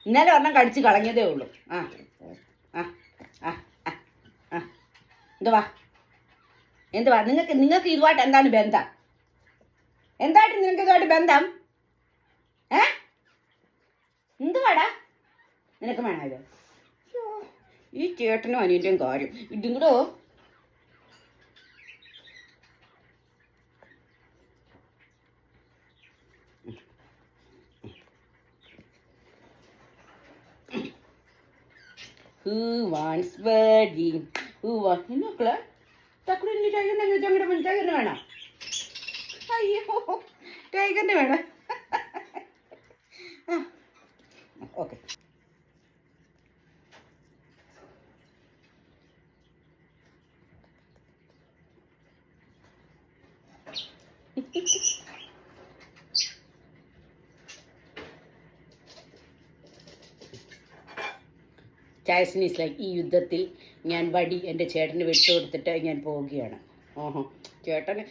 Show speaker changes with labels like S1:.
S1: ഇന്നലെ ഒരെണ്ണം കടിച്ച് കളഞ്ഞതേ ഉള്ളൂ. ആ ആ ആ ആ എന്തുവാ എന്തുവാ നിങ്ങൾക്ക് ഇതുമായിട്ട് എന്താണ് ബന്ധം? എന്തായിട്ട് നിങ്ങൾക്ക് ഇതുമായിട്ട് ബന്ധം? എന്തുവാടാ നിനക്ക് വേണം ഇത്? ഈ ചേട്ടനും അനിയൻ്റെയും കാര്യം ഇതും കൂടോ. Who wants wedding? മക്കളെ തക്കുടി ടൈഗറിന് വേണം. അയ്യോ ടൈഗറിന് വേണം. ഓക്കെ ചായസിനീസ് ലൈക്ക് ഈ യുദ്ധത്തിൽ ഞാൻ വടി എൻ്റെ ചേട്ടന് വിട്ടുകൊടുത്തിട്ട് ഞാൻ പോവുകയാണ്. ചേട്ടന്